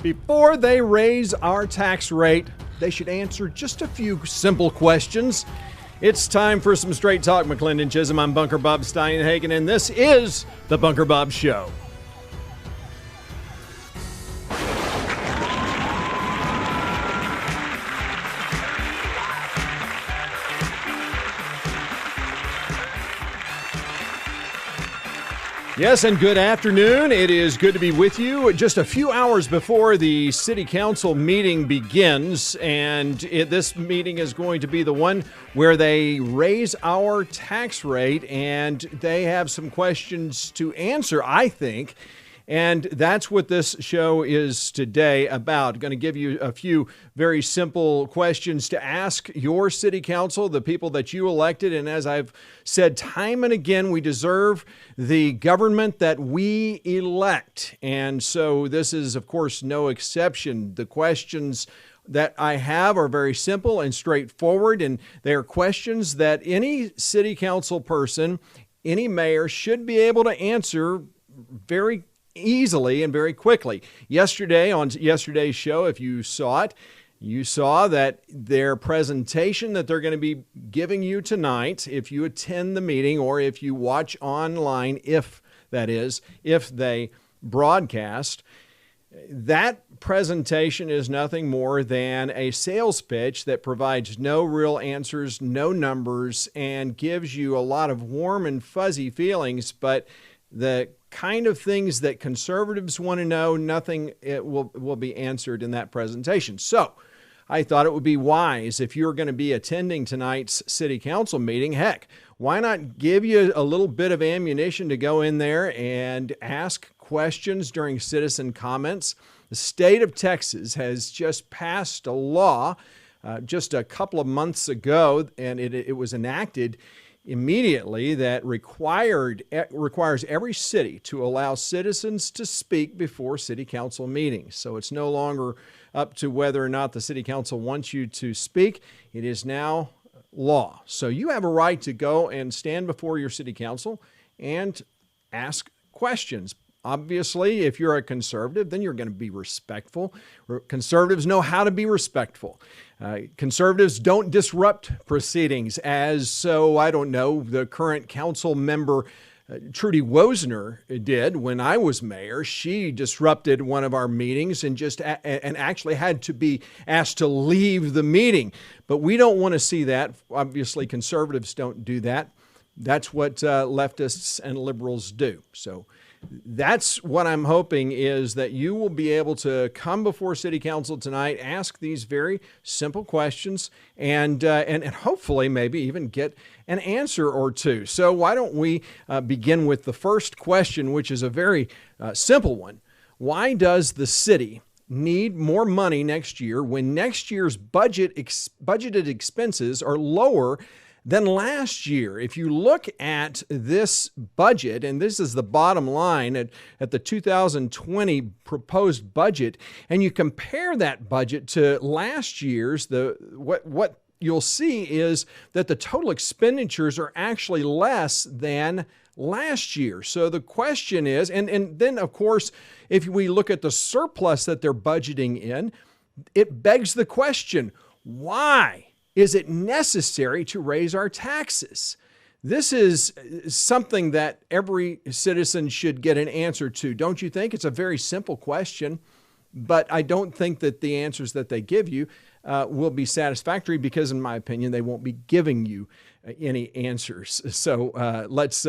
Before they raise our tax rate, they should answer just a few simple questions. It's time for some straight talk, McLendon-Chisholm. I'm Bunker Bob Steinhagen, and this is the Bunker Bob Show. Yes, and good afternoon. It is good to be with you just a few hours before the City Council meeting begins. And this meeting is going to be the one where they raise our tax rate, and they have some questions to answer, I think. And that's what this show is today about. I'm going to give you a few very simple questions to ask your city council, the people that you elected. And as I've said time and again, we deserve the government that we elect. And so this is, of course, no exception. The questions that I have are very simple and straightforward, and they are questions that any city council person, any mayor should be able to answer very easily and very quickly. Yesterday, on yesterday's show, if you saw it, you saw that their presentation that they're going to be giving you tonight, if you attend the meeting or if you watch online, if they broadcast, that presentation is nothing more than a sales pitch that provides no real answers, no numbers, and gives you a lot of warm and fuzzy feelings, but the kind of things that conservatives want to know, nothing will be answered in that presentation. So I thought it would be wise, if you're going to be attending tonight's city council meeting, heck, why not give you a little bit of ammunition to go in there and ask questions during citizen comments. The state of Texas has just passed a law just a couple of months ago, and it was enacted immediately, that requires every city to allow citizens to speak before city council meetings. So it's no longer up to whether or not the city council wants you to speak. It is now law. So you have a right to go and stand before your city council and ask questions. Obviously, if you're a conservative, then you're going to be respectful. Conservatives know how to be respectful. Conservatives don't disrupt proceedings, the current council member Trudy Wozner did when I was mayor. She disrupted one of our meetings and actually had to be asked to leave the meeting. But we don't want to see that. Obviously, conservatives don't do that. That's what leftists and liberals do. So that's what I'm hoping, is that you will be able to come before City Council tonight, ask these very simple questions, and hopefully maybe even get an answer or two. So why don't we begin with the first question, which is a very simple one. Why does the city need more money next year when next year's budgeted expenses are lower than last year? If you look at this budget, and this is the bottom line at the 2020 proposed budget, and you compare that budget to last year's, what you'll see is that the total expenditures are actually less than last year. So the question is, and then of course, if we look at the surplus that they're budgeting in, it begs the question, why is it necessary to raise our taxes? This is something that every citizen should get an answer to, don't you think? It's a very simple question, but I don't think that the answers that they give you will be satisfactory, because in my opinion, they won't be giving you any answers. So let's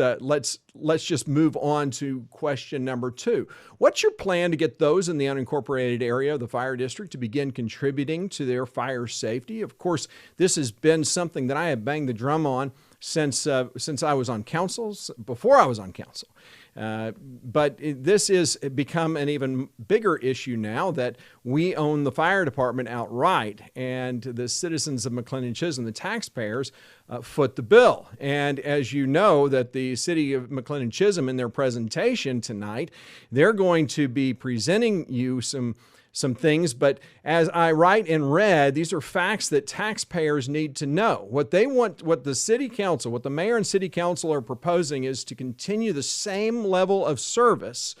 just move on to question number 2. What's your plan to get those in the unincorporated area of the fire district to begin contributing to their fire safety? Of course, this has been something that I have banged the drum on since I was on council, before I was on council. But this has become an even bigger issue now that we own the fire department outright, and the citizens of McLendon-Chisholm, the taxpayers, foot the bill. And as you know, that the city of McLendon-Chisholm, in their presentation tonight, they're going to be presenting you some things, but as I write in red, these are facts that taxpayers need to know. What they want, what the city council, what the mayor and city council are proposing, is to continue the same level of service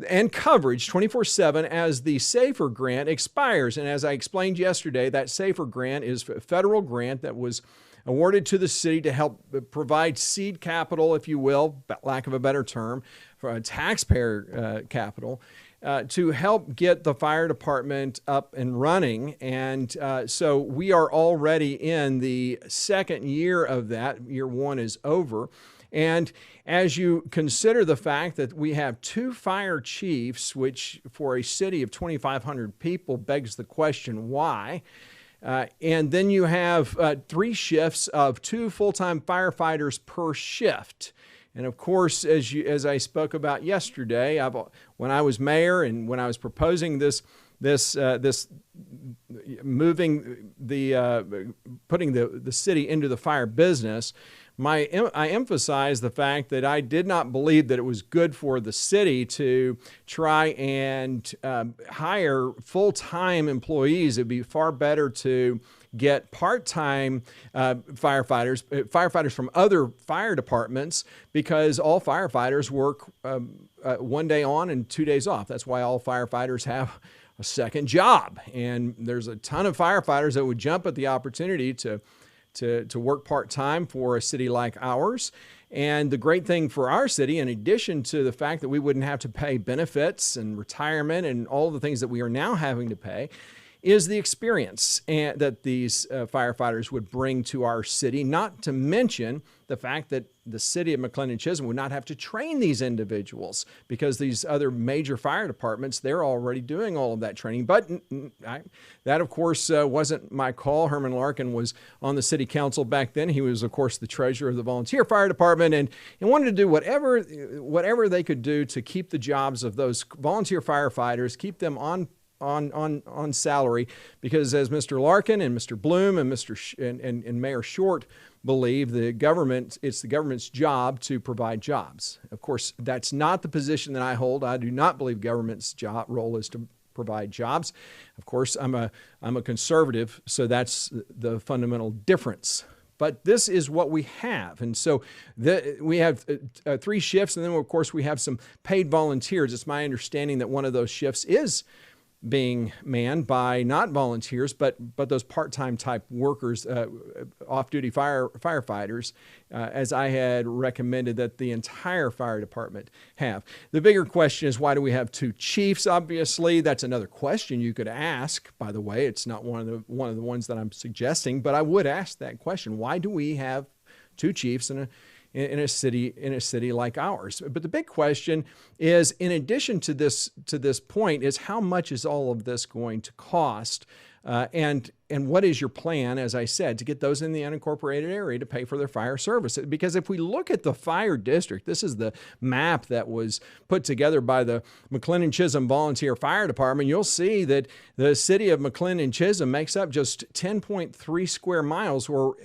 and coverage 24/7 as the SAFER grant expires. And as I explained yesterday, that SAFER grant is a federal grant that was awarded to the city to help provide seed capital, if you will, lack of a better term, for a taxpayer capital, to help get the fire department up and running. And so we are already in the second year of that. Year one is over. And as you consider the fact that we have 2 fire chiefs, which for a city of 2,500 people begs the question, why? And then you have 3 shifts of 2 full-time firefighters per shift. And of course, as I spoke about yesterday, when I was mayor and when I was proposing putting the city into the fire business, I emphasized the fact that I did not believe that it was good for the city to try and hire full-time employees. It'd be far better to get part-time firefighters from other fire departments, because all firefighters work 1 day on and 2 days off. That's why all firefighters have a second job. And there's a ton of firefighters that would jump at the opportunity to work part-time for a city like ours. And the great thing for our city, in addition to the fact that we wouldn't have to pay benefits and retirement and all the things that we are now having to pay, is the experience that these firefighters would bring to our city, not to mention the fact that the city of McLendon-Chisholm would not have to train these individuals, because these other major fire departments, they're already doing all of that training. But that, of course, wasn't my call. Herman Larkin was on the city council back then. He was, of course, the treasurer of the volunteer fire department, and wanted to do whatever they could do to keep the jobs of those volunteer firefighters, keep them on salary, because as Mr. Larkin and Mr. Bloom and and Mayor Short believe, it's the government's job to provide jobs. Of course, that's not the position that I hold. I do not believe government's role is to provide jobs. Of course, I'm a conservative, so that's the fundamental difference. But this is what we have. And so we have 3 shifts, and then, of course, we have some paid volunteers. It's my understanding that one of those shifts is being manned by not volunteers, but those part-time type workers, off-duty firefighters, as I had recommended that the entire fire department have. The bigger question is, why do we have 2 chiefs? Obviously, that's another question you could ask. By the way, it's not one of the ones that I'm suggesting, but I would ask that question: why do we have 2 chiefs in a city like ours? But the big question is, in addition to this point, is how much is all of this going to cost? And what is your plan, as I said, to get those in the unincorporated area to pay for their fire service? Because if we look at the fire district, this is the map that was put together by the McLendon-Chisholm Volunteer Fire Department, you'll see that the city of McLendon-Chisholm makes up just 10.3 square miles, or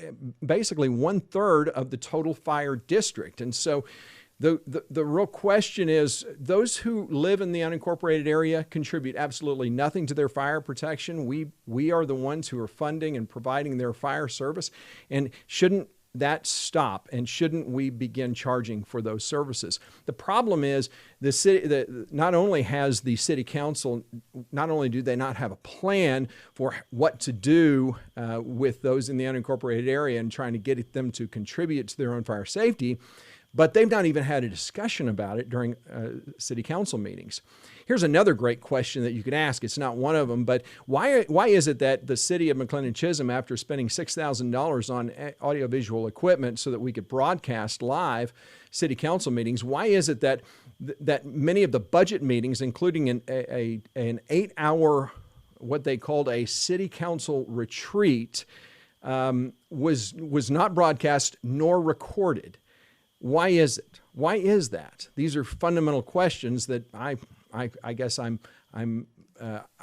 basically 1/3 of the total fire district. And so the real question is, those who live in the unincorporated area contribute absolutely nothing to their fire protection. We are the ones who are funding and providing their fire service. And shouldn't that stop? And shouldn't we begin charging for those services? The problem is, the city, not only has the city council, not only do they not have a plan for what to do with those in the unincorporated area and trying to get them to contribute to their own fire safety, but they've not even had a discussion about it during city council meetings. Here's another great question that you could ask. It's not one of them, but why is it that the city of McLendon-Chisholm, after spending $6,000 on audiovisual equipment so that we could broadcast live city council meetings, why is it that many of the budget meetings, including an 8-hour, what they called a city council retreat, was not broadcast nor recorded? Why is it? Why is that? These are fundamental questions that I guess I'm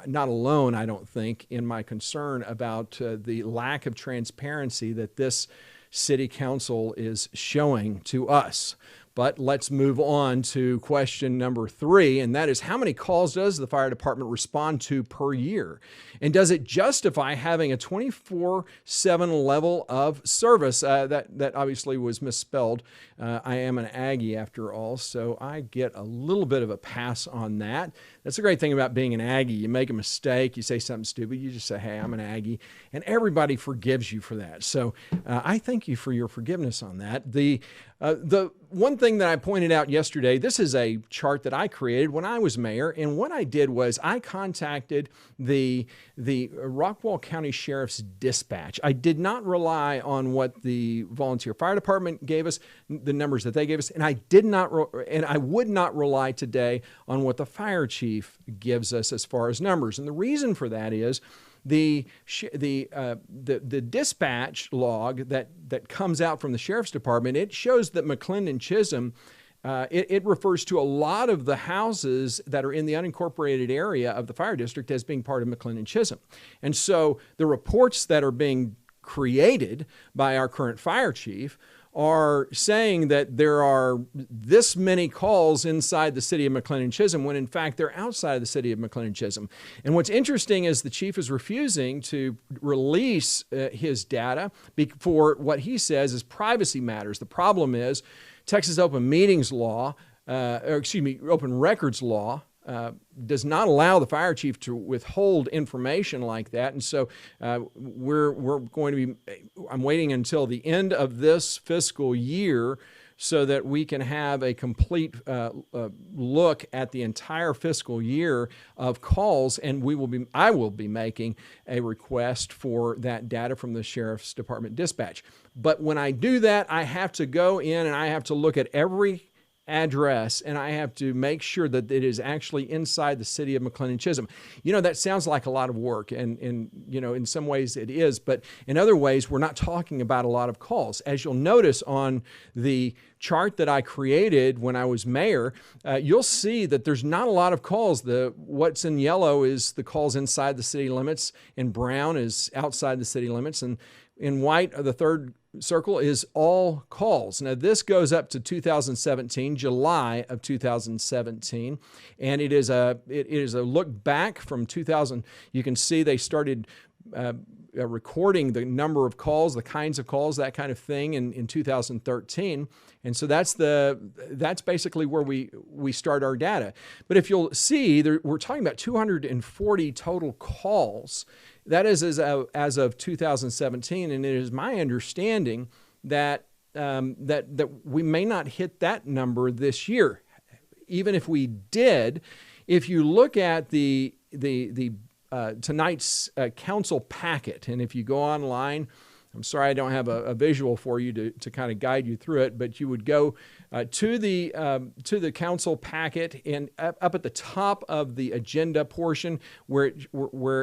not alone, I don't think, in my concern about the lack of transparency that this city council is showing to us. But let's move on to question number 3, and that is, how many calls does the fire department respond to per year? And does it justify having a 24/7 level of service? That obviously was misspelled. I am an Aggie after all, so I get a little bit of a pass on that. That's the great thing about being an Aggie. You make a mistake, you say something stupid, you just say, hey, I'm an Aggie, and everybody forgives you for that. So I thank you for your forgiveness on that. The one thing that I pointed out yesterday, this is a chart that I created when I was mayor, and what I did was I contacted the Rockwall County Sheriff's Dispatch. I did not rely on what the volunteer fire department gave us, the numbers that they gave us, and I would not rely today on what the fire chief gives us as far as numbers. And the reason for that is the dispatch log that comes out from the sheriff's department, it shows that McLendon-Chisholm, it refers to a lot of the houses that are in the unincorporated area of the fire district as being part of McLendon-Chisholm. And so the reports that are being created by our current fire chief are saying that there are this many calls inside the city of McLendon-Chisholm when in fact they're outside of the city of McLendon-Chisholm. And what's interesting is the chief is refusing to release his data for what he says is privacy matters. The problem is Texas Open Records Law does not allow the fire chief to withhold information like that. And so we're going to be, I'm waiting until the end of this fiscal year so that we can have a complete look at the entire fiscal year of calls, and I will be making a request for that data from the Sheriff's Department dispatch. But when I do that, I have to go in and I have to look at every address, and I have to make sure that it is actually inside the city of McLendon-Chisholm. You know, that sounds like a lot of work, and you know, in some ways it is, but in other ways we're not talking about a lot of calls. As you'll notice on the chart that I created when I was mayor, you'll see that there's not a lot of calls. What's in yellow is the calls inside the city limits, and brown is outside the city limits, and in white, the third circle, is all calls. Now, this goes up to 2017, July of 2017, and it is a look back from 2000. You can see they started recording the number of calls, the kinds of calls, that kind of thing in 2013. And so that's basically where we start our data. But if you'll see, we're talking about 240 total calls. That is as of 2017, and it is my understanding that that we may not hit that number this year. Even if we did, if you look at the tonight's council packet, and if you go online, I'm sorry I don't have a visual for you to kind of guide you through it, but you would go to the council packet, and up at the top of the agenda portion, where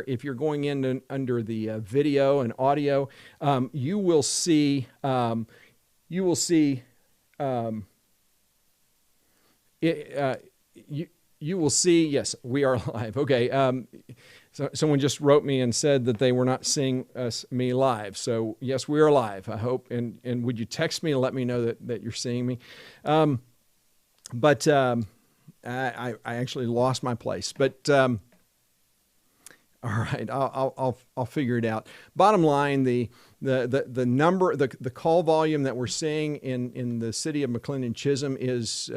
if you're going in under the video and audio, you will see yes, we are live. Okay. So someone just wrote me and said that they were not seeing me live. So yes, we are live, I hope. And would you text me and let me know that you're seeing me? But I actually lost my place. But all right, I'll figure it out. Bottom line, the number, the call volume that we're seeing in the city of McLendon-Chisholm is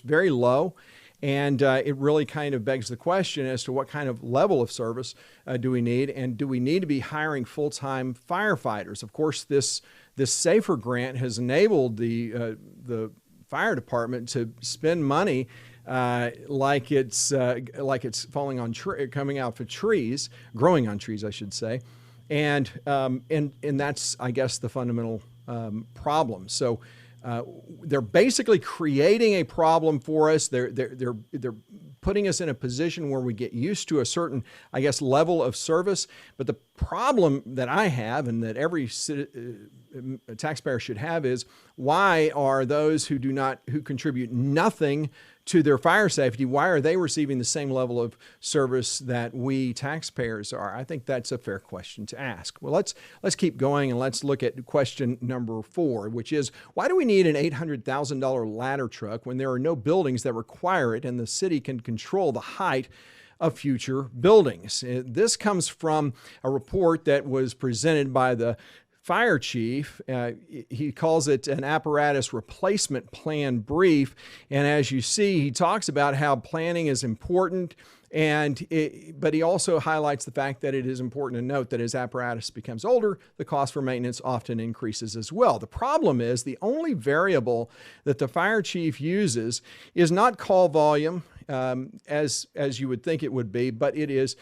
very low. And it really kind of begs the question as to what kind of level of service do we need, and do we need to be hiring full-time firefighters? Of course, this SAFER grant has enabled the fire department to spend money like it's falling on coming out of trees, growing on trees, I should say, and that's, I guess, the fundamental problem. So. They're basically creating a problem for us. They're putting us in a position where we get used to a certain, I guess, level of service. But the problem that I have, and that every taxpayers should have is, why are those who contribute nothing to their fire safety, why are they receiving the same level of service that we taxpayers are? I think that's a fair question to ask. Well, let's keep going, and let's look at question number 4, which is, why do we need an $800,000 ladder truck when there are no buildings that require it and the city can control the height of future buildings? This comes from a report that was presented by the fire chief. He calls it an apparatus replacement plan brief. And as you see, he talks about how planning is important, but he also highlights the fact that it is important to note that as apparatus becomes older, the cost for maintenance often increases as well. The problem is the only variable that the fire chief uses is not call volume, as you would think it would be, but it is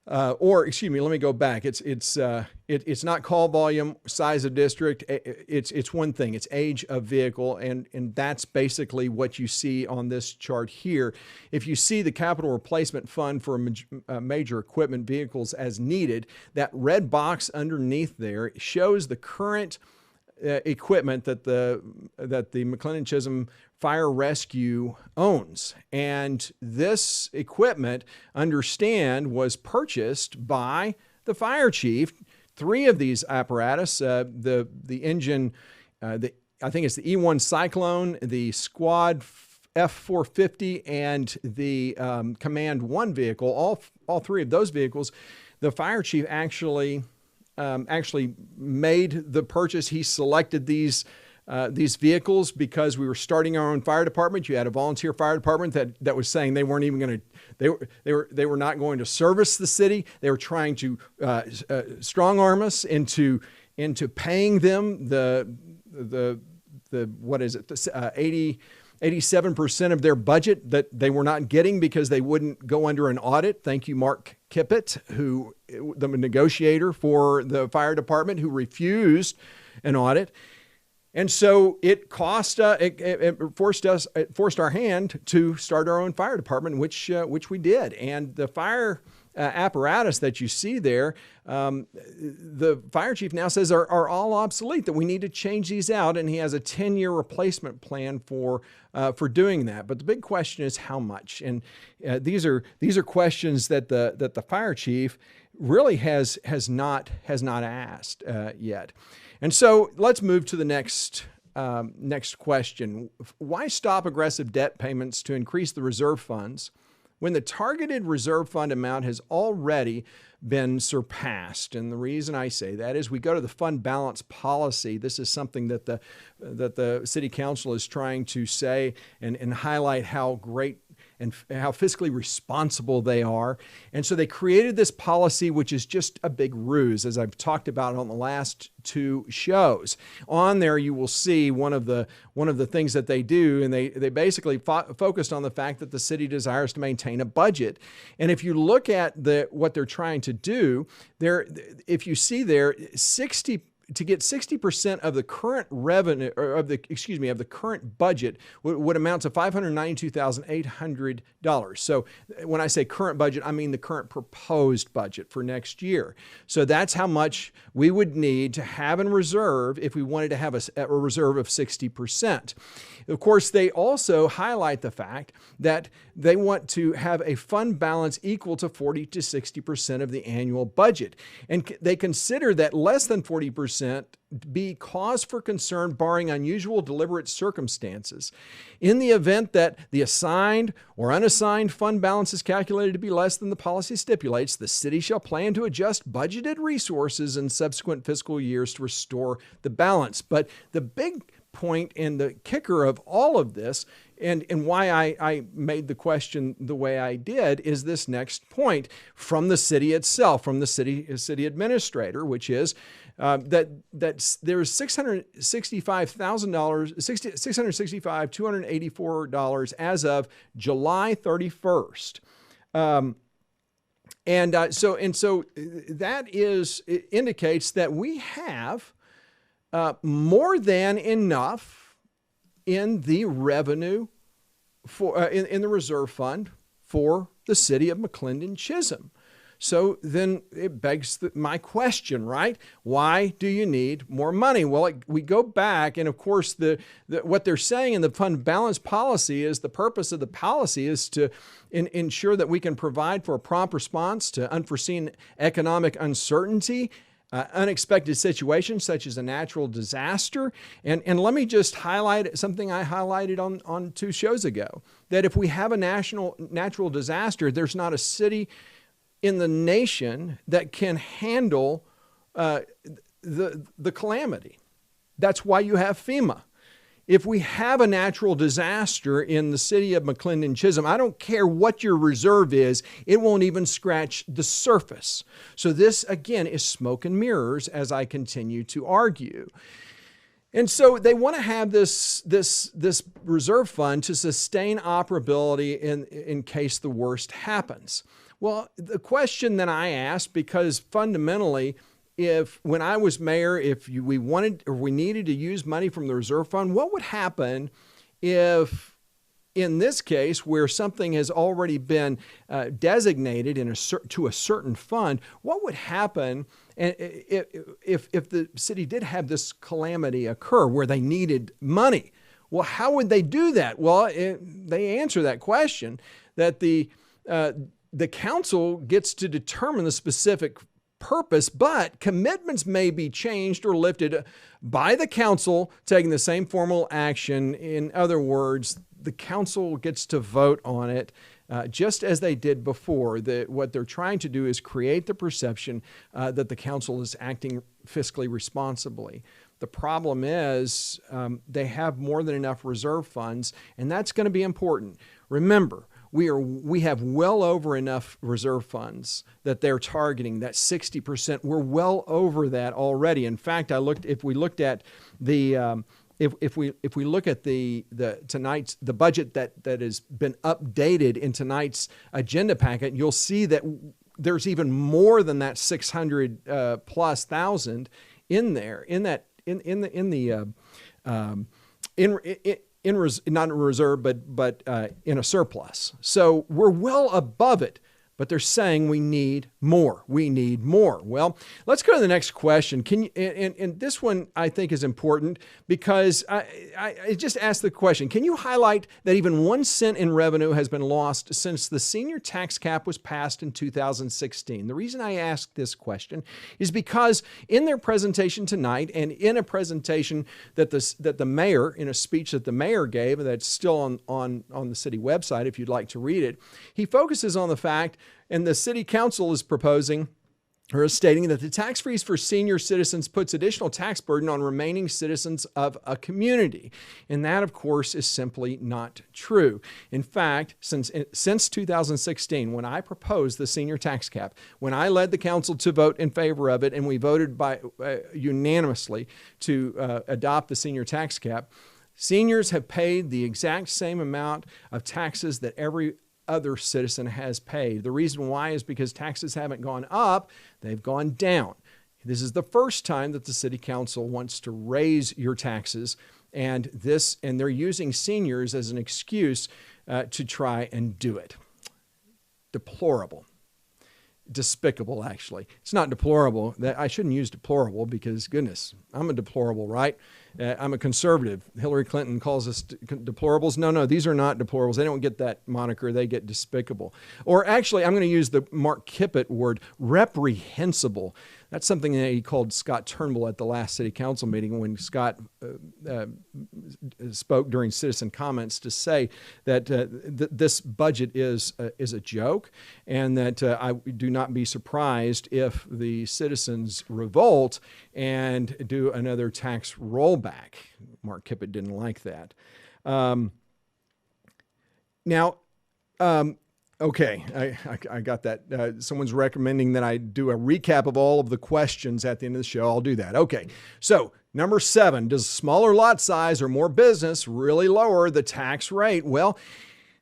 let me go back. It's not call volume, size of district. It's one thing. It's age of vehicle, and that's basically what you see on this chart here. If you see the capital replacement fund for major equipment vehicles as needed, that red box underneath there shows the current equipment that the McLendon-Chisholm Fire Rescue owns. And this equipment, understand, was purchased by the fire chief. 3 of these apparatus, the engine, I think it's the E1 Cyclone, the Squad F450, and the Command 1 vehicle, all 3 of those vehicles, the fire chief actually made the purchase. He selected these vehicles because we were starting our own fire department. You had a volunteer fire department that was saying they weren't even going to, they were not going to service the city. They were trying to strong arm us into paying them the what is it, 87% of their budget that they were not getting because they wouldn't go under an audit. Thank you, Mark Kippett, the negotiator for the fire department, who refused an audit. And so it forced our hand to start our own fire department, which we did. And the fire apparatus that you see there, the fire chief now says are all obsolete, that we need to change these out. And he has a 10-year replacement plan for doing that. But the big question is how much. And these are questions that the fire chief really has not asked yet. And so let's move to the next question. Why stop aggressive debt payments to increase the reserve funds when the targeted reserve fund amount has already been surpassed? And the reason I say that is we go to the fund balance policy. This is something that the city council is trying to say and highlight how great and how fiscally responsible they are. And so they created this policy, which is just a big ruse, as I've talked about on the last 2 shows. On there, you will see one of the things that they do, and they basically focused on the fact that the city desires to maintain a budget. And if you look at what they're trying to do, if you see there, to get 60% of the current revenue, or of the current budget would amount to $592,800. So when I say current budget, I mean the current proposed budget for next year. So that's how much we would need to have in reserve if we wanted to have a reserve of 60%. Of course, they also highlight the fact that they want to have a fund balance equal to 40 to 60% of the annual budget. And they consider that less than 40% be cause for concern barring unusual deliberate circumstances. In the event that the assigned or unassigned fund balance is calculated to be less than the policy stipulates, the city shall plan to adjust budgeted resources in subsequent fiscal years to restore the balance. But the big point and the kicker of all of this, and why I made the question the way I did, is this next point from the city itself, from the city administrator, which is that there's $665,284 as of July 31st. So that indicates that we have more than enough in the revenue in the reserve fund for the city of McLendon-Chisholm. So then it begs my question, right? Why do you need more money? Well, we go back, and of course, what they're saying in the fund balance policy is the purpose of the policy is to ensure that we can provide for a prompt response to unforeseen economic uncertainty, unexpected situations such as a natural disaster. And let me just highlight something I highlighted on 2 shows ago, that if we have a natural disaster, there's not a city in the nation that can handle the calamity. That's why you have FEMA. If we have a natural disaster in the city of McLendon-Chisholm, I don't care what your reserve is, it won't even scratch the surface. So this, again, is smoke and mirrors, as I continue to argue. And so they want to have this reserve fund to sustain operability in case the worst happens. Well, the question that I asked, because fundamentally, when I was mayor, if we wanted or we needed to use money from the reserve fund, what would happen if, in this case, where something has already been designated to a certain fund, what would happen if the city did have this calamity occur where they needed money? Well, how would they do that? Well, they answer that question that the council gets to determine the specific purpose, but commitments may be changed or lifted by the council taking the same formal action. In other words, the council gets to vote on it just as they did before. What they're trying to do is create the perception that the council is acting fiscally responsibly. The problem is they have more than enough reserve funds, and that's going to be important. Remember, we have well over enough reserve funds that they're targeting, that 60%. We're well over that already. In fact, if we look at the budget that has been updated in tonight's agenda packet, you'll see that there's even more than that 600 plus thousand in there not in reserve, but in a surplus. So we're well above it, but they're saying we need more. We need more. Well, let's go to the next question. And this one I think is important because I just asked the question, can you highlight that even 1 cent in revenue has been lost since the senior tax cap was passed in 2016? The reason I asked this question is because in their presentation tonight and in a presentation that the mayor, in a speech that the mayor gave, that's still on the city website if you'd like to read it, he focuses on the fact, and the city council is proposing or is stating that the tax freeze for senior citizens puts additional tax burden on remaining citizens of a community. And that, of course, is simply not true. In fact, since 2016, when I proposed the senior tax cap, when I led the council to vote in favor of it, and we voted unanimously to adopt the senior tax cap, seniors have paid the exact same amount of taxes that every other citizen has paid. The reason why is because taxes haven't gone up, they've gone down. This is the first time that the city council wants to raise your taxes, and they're using seniors as an excuse to try and do it. Deplorable. Despicable, actually. It's not deplorable. I shouldn't use deplorable because, goodness, I'm a deplorable, right? I'm a conservative. Hillary Clinton calls us deplorables. No, these are not deplorables. They don't get that moniker. They get despicable. Or actually, I'm going to use the Mark Kippett word, reprehensible. That's something that he called Scott Turnbull at the last city council meeting when Scott spoke during citizen comments to say that this budget is a joke, and that I do not be surprised if the citizens revolt and do another tax rollback. Mark Kippett didn't like that. Okay, I got that. Someone's recommending that I do a recap of all of the questions at the end of the show. I'll do that. Okay, so number 7, does smaller lot size or more business really lower the tax rate? Well,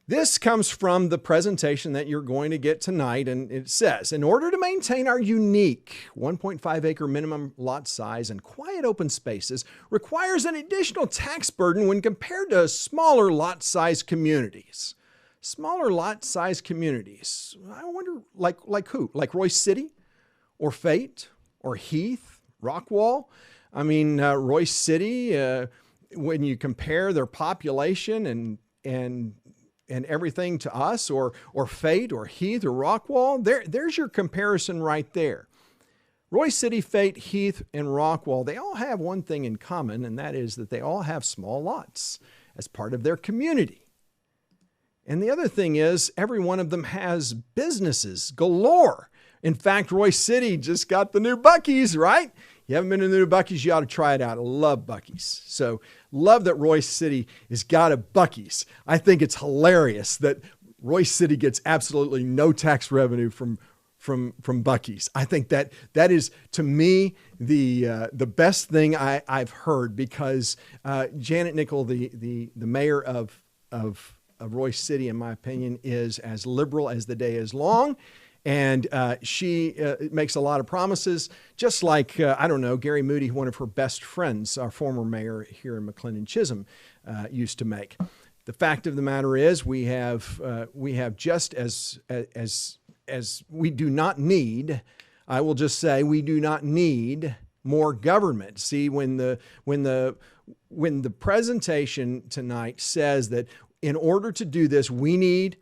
this comes from the presentation that you're going to get tonight, and it says, in order to maintain our unique 1.5 acre minimum lot size and quiet open spaces requires an additional tax burden when compared to smaller lot size communities. smaller lot size communities. I wonder, like who? Like Royce City or Fate or Heath, Rockwall? I mean, Royce City, when you compare their population and everything to us, or Fate or Heath or Rockwall, there's your comparison right there. Royce City, Fate, Heath, and Rockwall, they all have one thing in common, and that is that they all have small lots as part of their community. And the other thing is, every one of them has businesses galore. In fact, Royce City just got the new Buc-ee's, right? You haven't been to the new Buc-ee's, you ought to try it out. I love Buc-ee's. So love that Royce City has got a Buc-ee's. I think it's hilarious that Royce City gets absolutely no tax revenue from Buc-ee's. I think that is, to me, the best thing I've heard, because Janet Nickel, the mayor of Royce City, in my opinion, is as liberal as the day is long. And she makes a lot of promises, just like, I don't know, Gary Moody, one of her best friends, our former mayor here in McLendon-Chisholm, used to make. The fact of the matter is, we have just as we do not need, I will just say, we do not need more government. See, when the presentation tonight says that in order to do this, we need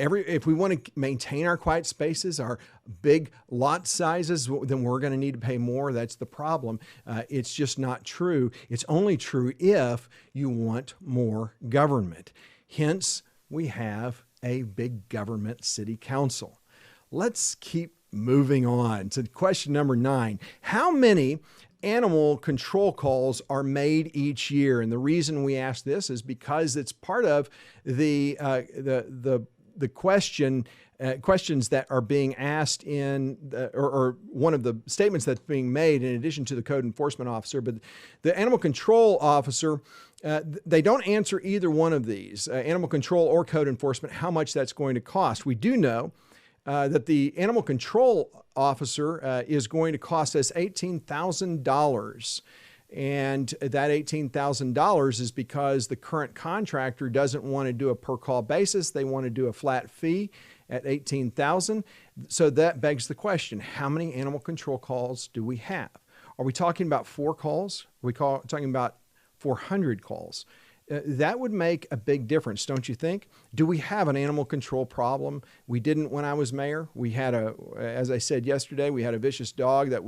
if we want to maintain our quiet spaces, our big lot sizes, then we're going to need to pay more. That's the problem. It's just not true. It's only true if you want more government. Hence, we have a big government city council. Let's keep moving on to question number 9. How many animal control calls are made each year? And the reason we ask this is because it's part of the questions that are being asked or one of the statements that's being made in addition to the code enforcement officer. But the animal control officer, they don't answer either one of these, animal control or code enforcement, how much that's going to cost. We do know that the animal control officer is going to cost us $18,000. And that $18,000 is because the current contractor doesn't want to do a per call basis. They want to do a flat fee at $18,000. So that begs the question, how many animal control calls do we have? Are we talking about 4 calls? Are we talking about 400 calls? That would make a big difference, don't you think? Do we have an animal control problem? We didn't when I was mayor. We had as I said yesterday, we had a vicious dog that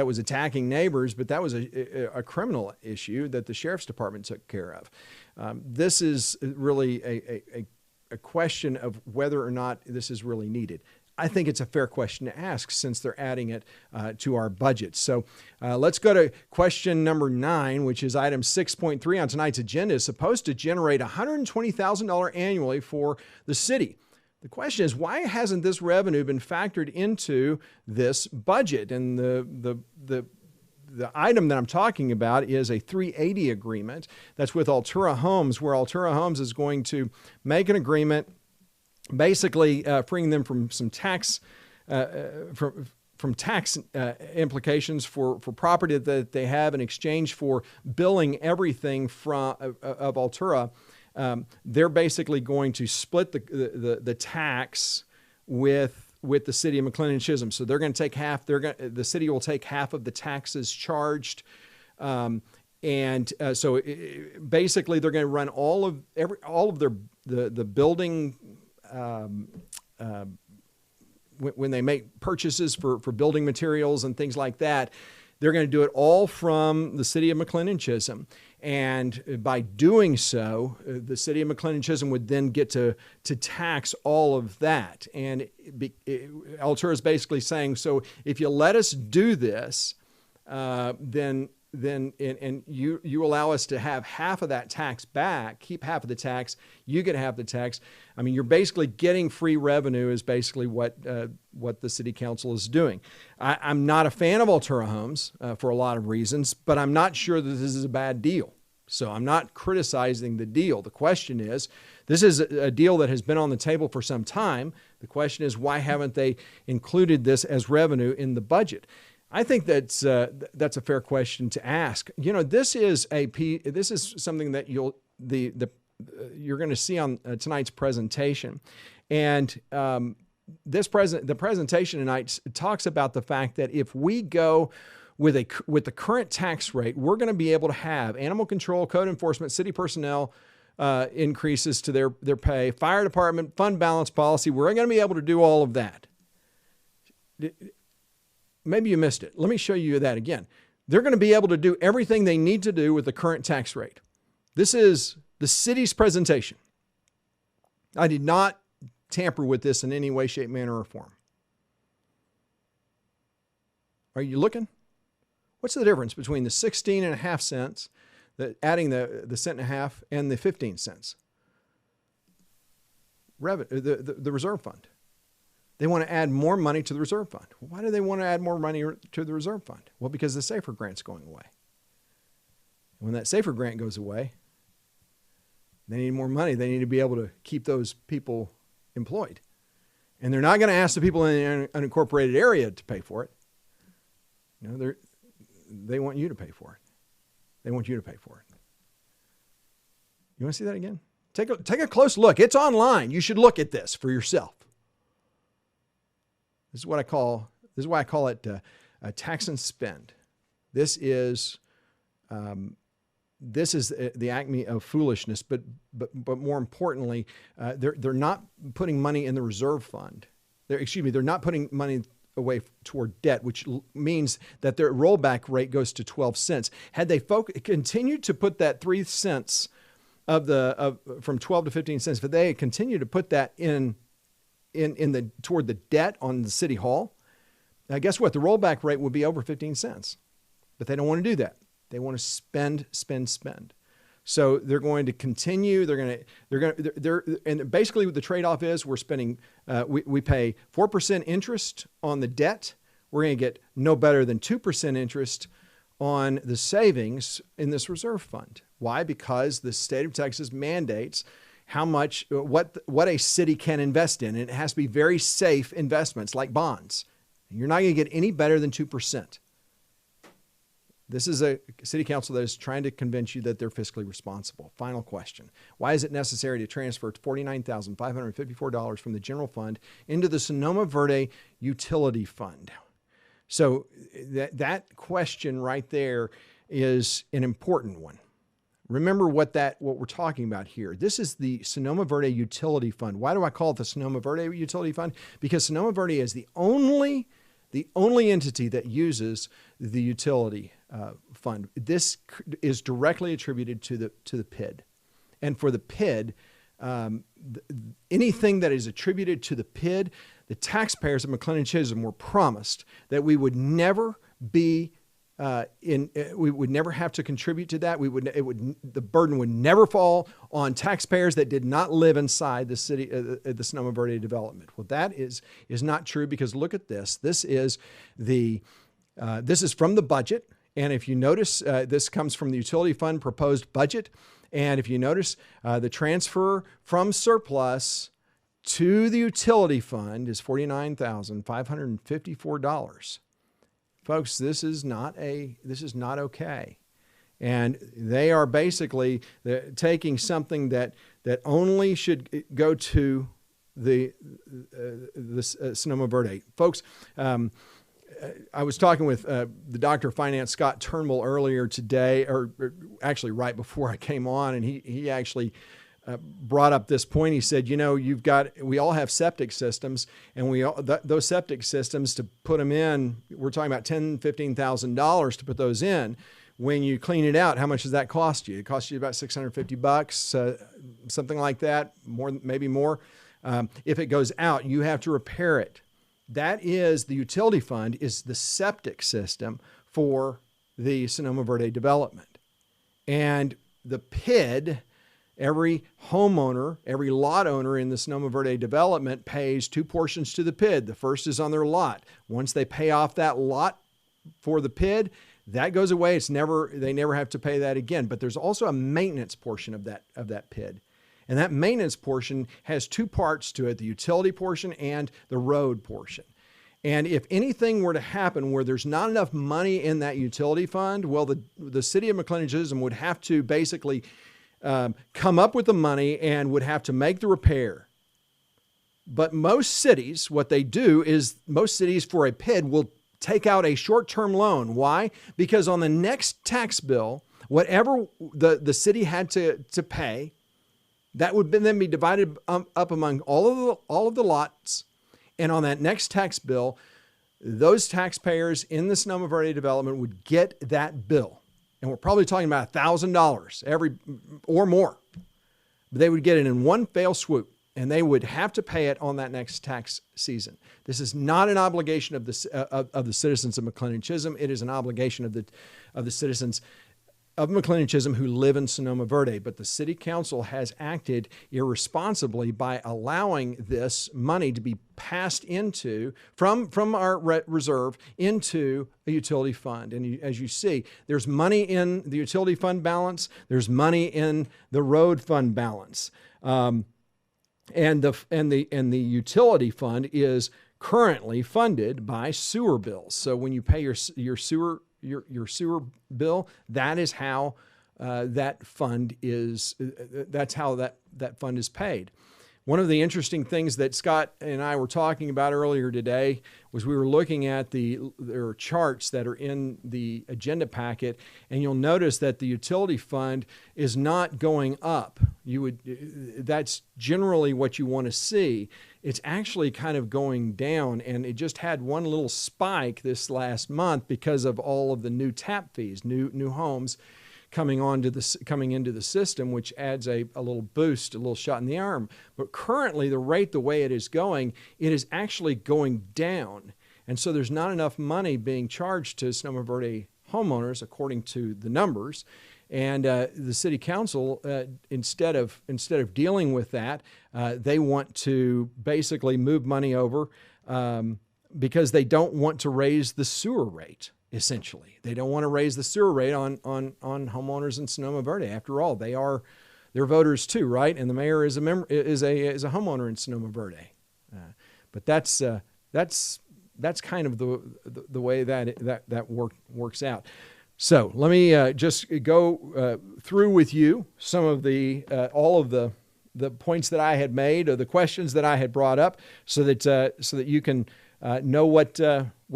was attacking neighbors, but that was a criminal issue that the sheriff's department took care of. This is really a question of whether or not this is really needed. I think it's a fair question to ask since they're adding it to our budget. So let's go to question number 9, which is item 6.3 on tonight's agenda. Is supposed to generate $120,000 annually for the city. The question is, why hasn't this revenue been factored into this budget? And the item that I'm talking about is a 380 agreement that's with Altura Homes, where Altura Homes is going to make an agreement basically freeing them from some tax implications for property that they have in exchange for billing everything of Altura. They're basically going to split the tax with the city of McLendon-Chisholm. So they're going to take half. The city will take half of the taxes charged. So basically, they're going to run all of the building. When they make purchases for building materials and things like that, they're going to do it all from the city of McLendon-Chisholm. And by doing so, the city of McLendon-Chisholm would then get to tax all of that. And Altura is basically saying, so if you let us do this, then you allow us to have half of that tax back, keep half of the tax, you get half the tax. I mean, you're basically getting free revenue is basically what the city council is doing. I'm not a fan of Altura Homes for a lot of reasons, but I'm not sure that this is a bad deal. So I'm not criticizing the deal. The question is, this is a deal that has been on the table for some time. The question is, why haven't they included this as revenue in the budget? I think that's a fair question to ask. You know, this is something that the you're going to see on tonight's presentation. And the presentation tonight talks about the fact that if we go with the current tax rate, we're going to be able to have animal control, code enforcement, city personnel increases to their pay, fire department, fund balance policy. We're going to be able to do all of that. Maybe you missed it. Let me show you that again. They're going to be able to do everything they need to do with the current tax rate. This is the city's presentation. I did not tamper with this in any way, shape, manner, or form. Are you looking? What's the difference between the 16.5 cents, adding the cent and a half, and the 15 cents? The reserve fund. They want to add more money to the reserve fund. Why do they want to add more money to the reserve fund? Well, because the SAFER grant's going away. When that SAFER grant goes away, they need more money. They need to be able to keep those people employed. And they're not going to ask the people in the unincorporated area to pay for it. They want you to pay for it. They want you to pay for it. You want to see that again? Take a close look. It's online. You should look at this for yourself. This is why I call it a tax and spend. This is the acme of foolishness, but more importantly, they're not putting money in the reserve fund. They're not putting money away toward debt, which means that their rollback rate goes to 12 cents. Had they continued to put that 3 cents from 12 to 15 cents, if they had continued to put that toward the debt on the city hall, guess what? The rollback rate would be over 15 cents. But they don't want to do that. They want to spend. So they're going to continue. And basically what the trade-off is, we're spending, we pay 4% interest on the debt. We're going to get no better than 2% interest on the savings in this reserve fund. Why? Because the state of Texas mandates what a city can invest in. And it has to be very safe investments like bonds. You're not going to get any better than 2%. This is a city council that is trying to convince you that they're fiscally responsible. Final question. Why is it necessary to transfer $49,554 from the general fund into the Sonoma Verde utility fund? So that question right there is an important one. Remember what we're talking about here. This is the Sonoma Verde Utility Fund. Why do I call it the Sonoma Verde Utility Fund? Because Sonoma Verde is the only entity that uses the utility fund. This is directly attributed to the PID. And for the PID, anything that is attributed to the PID, the taxpayers of McLendon-Chisholm were promised that we would never be we would never have to contribute to that. The burden would never fall on taxpayers that did not live inside the city, the Sonoma Verde development. Well, that is not true, because look at this. This is from the budget, and if you notice, this comes from the utility fund proposed budget, and if you notice, the transfer from surplus to the utility fund is $49,554. Folks, this is not okay. And they are basically taking something that only should go to the Sonoma Verde. Folks, I was talking with the Doctor of Finance, Scott Turnbull, earlier today, or actually right before I came on, and he actually brought up this point. He said, we all have septic systems, and those septic systems, to put them in, we're talking about $10,000, $15,000 to put those in. When you clean it out, how much does that cost you? It costs you about $650, something like that, maybe more. If it goes out, you have to repair it. That is, the utility fund is the septic system for the Sonoma Verde development. And the PID, every homeowner, every lot owner in the Sonoma Verde development pays two portions to the PID. The first is on their lot. Once they pay off that lot for the PID, that goes away. They never have to pay that again. But there's also a maintenance portion of that PID. And that maintenance portion has two parts to it, the utility portion and the road portion. And if anything were to happen where there's not enough money in that utility fund, well, the city of McLendon-Chisholm would have to basically come up with the money and would have to make the repair. But most cities, what they do is most cities for a PID will take out a short-term loan. Why? Because on the next tax bill, whatever the city had to pay, that would then be divided up among all of the lots. And on that next tax bill, those taxpayers in the Sonoma Verde development would get that bill. And we're probably talking about $1,000 every or more. But they would get it in one fell swoop, and they would have to pay it on that next tax season. This is not an obligation of the citizens of McLendon-Chisholm. It is an obligation of the citizens of McLendon-Chisholm who live in Sonoma Verde. But the city council has acted irresponsibly by allowing this money to be passed into from our reserve into a utility fund. And as you see, there's money in the utility fund balance. There's money in the road fund balance. And the utility fund is currently funded by sewer bills. So when you pay your sewer bill, that is how that fund is. That's how that fund is paid. One of the interesting things that Scott and I were talking about earlier today was we were looking at there are charts that are in the agenda packet, and you'll notice that the utility fund is not going up. That's generally what you want to see. It's actually kind of going down, and it just had one little spike this last month because of all of the new tap fees, new homes coming into the system, which adds a little boost, a little shot in the arm. But currently, the rate, the way it is going, it is actually going down. And so there's not enough money being charged to Sonoma Verde homeowners, according to the numbers. And the city council, instead of dealing with that, they want to basically move money over because they don't want to raise the sewer rate. Essentially, they don't want to raise the sewer rate on homeowners in Sonoma Verde. After all, they're voters too, right? And the mayor is a homeowner in Sonoma Verde. But that's kind of the way that works out. So let me just go through with you some of all of the points that I had made, or the questions that I had brought up, so that you can know what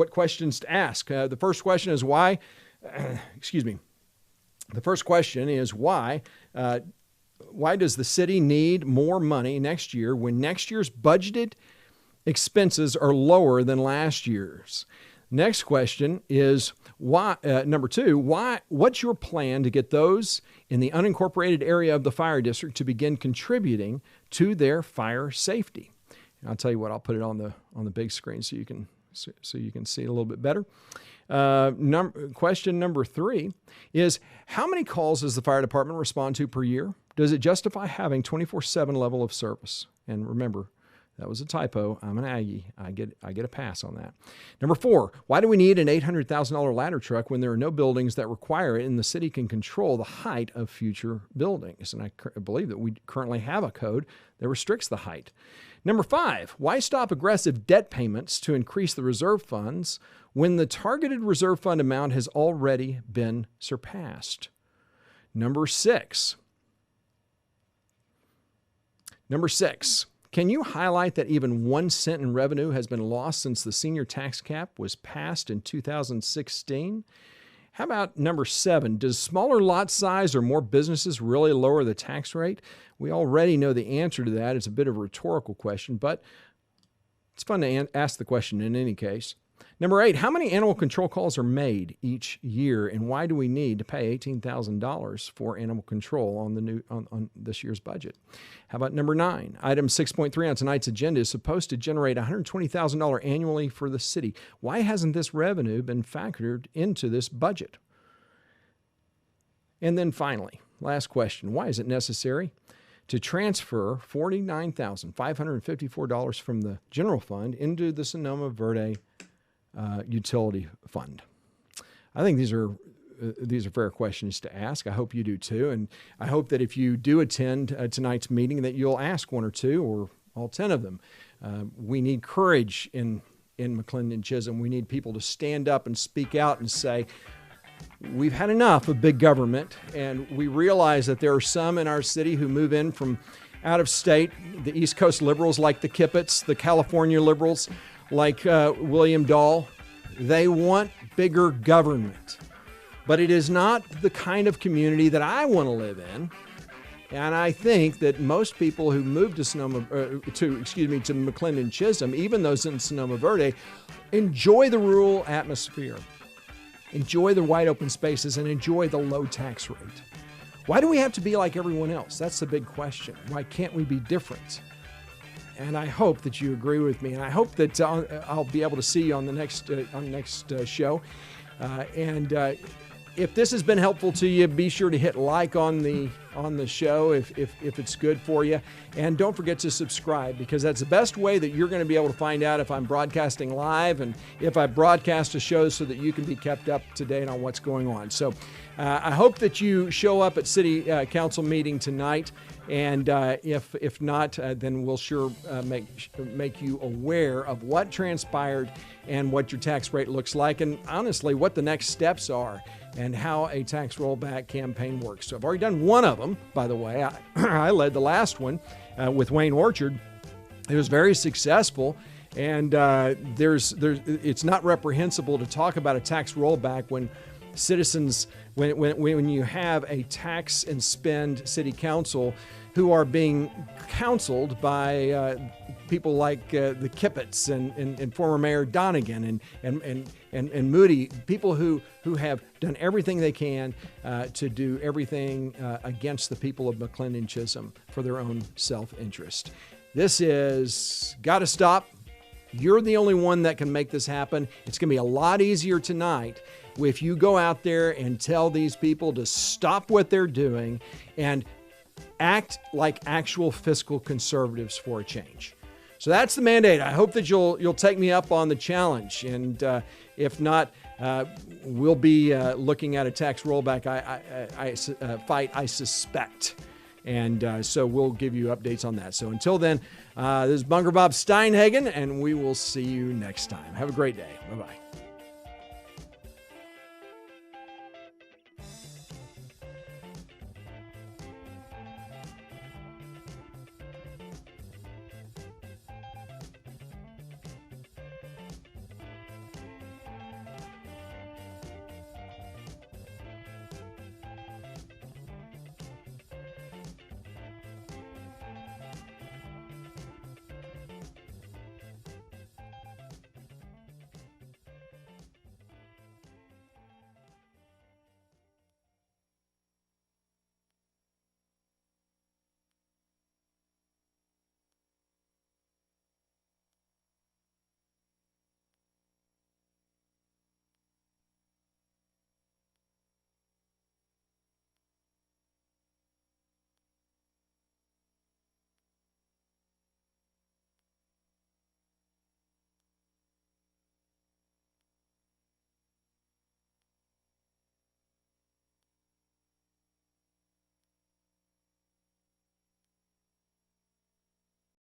questions to ask. The first question is why. Excuse me. The first question is why. Why does the city need more money next year when next year's budgeted expenses are lower than last year's? Next question is why. Number two, why? What's your plan to get those in the unincorporated area of the fire district to begin contributing to their fire safety? And I'll tell you what. I'll put it on the big screen so you can see it a little bit better. Question number three is, how many calls does the fire department respond to per year? Does it justify having 24/7 level of service? And remember, that was a typo. I'm an Aggie. I get a pass on that. Number four, why do we need an $800,000 ladder truck when there are no buildings that require it and the city can control the height of future buildings? And I believe that we currently have a code that restricts the height. Number five, why stop aggressive debt payments to increase the reserve funds when the targeted reserve fund amount has already been surpassed? Number six, can you highlight that even 1 cent in revenue has been lost since the senior tax cap was passed in 2016? How about number seven? Does smaller lot size or more businesses really lower the tax rate? We already know the answer to that. It's a bit of a rhetorical question, but it's fun to ask the question in any case. Number eight, how many animal control calls are made each year, and why do we need to pay $18,000 for animal control on this year's budget? How about number nine? Item 6.3 on tonight's agenda is supposed to generate $120,000 annually for the city. Why hasn't this revenue been factored into this budget? And then finally, last question, why is it necessary to transfer $49,554 from the general fund into the Sonoma Verde utility fund? I think these are fair questions to ask. I hope you do too, and I hope that if you do attend tonight's meeting, that you'll ask one or two or all 10 of them. We need courage in McLendon-Chisholm. We need people to stand up and speak out and say, we've had enough of big government, and we realize that there are some in our city who move in from out of state, the East Coast liberals like the Kippets, the California liberals like William Dahl. They want bigger government, but it is not the kind of community that I want to live in. And I think that most people who move to McLendon-Chisholm, even those in Sonoma Verde, enjoy the rural atmosphere, enjoy the wide open spaces, and enjoy the low tax rate. Why do we have to be like everyone else? That's the big question. Why can't we be different? And I hope that you agree with me, and I hope that I'll be able to see you on the next show. If this has been helpful to you, be sure to hit like on the show if it's good for you. And don't forget to subscribe, because that's the best way that you're going to be able to find out if I'm broadcasting live and if I broadcast a show, so that you can be kept up to date on what's going on. So I hope that you show up at City Council meeting tonight. And if not, then we'll sure make you aware of what transpired and what your tax rate looks like, and honestly, what the next steps are and how a tax rollback campaign works. So I've already done one of them, by the way. I led the last one with Wayne Orchard. It was very successful, and it's not reprehensible to talk about a tax rollback when citizens, when you have a tax and spend city council who are being counseled by people like the Kippets and former Mayor Donegan and Moody, people who have done everything they can to do everything against the people of McLendon-Chisholm for their own self-interest. This is got to stop. You're the only one that can make this happen. It's going to be a lot easier tonight if you go out there and tell these people to stop what they're doing and act like actual fiscal conservatives for a change. So that's the mandate. I hope that you'll take me up on the challenge, and if not, we'll be looking at a tax rollback fight, I suspect. And so we'll give you updates on that. So until then, this is Bunker Bob Steinhagen, and we will see you next time. Have a great day. Bye-bye.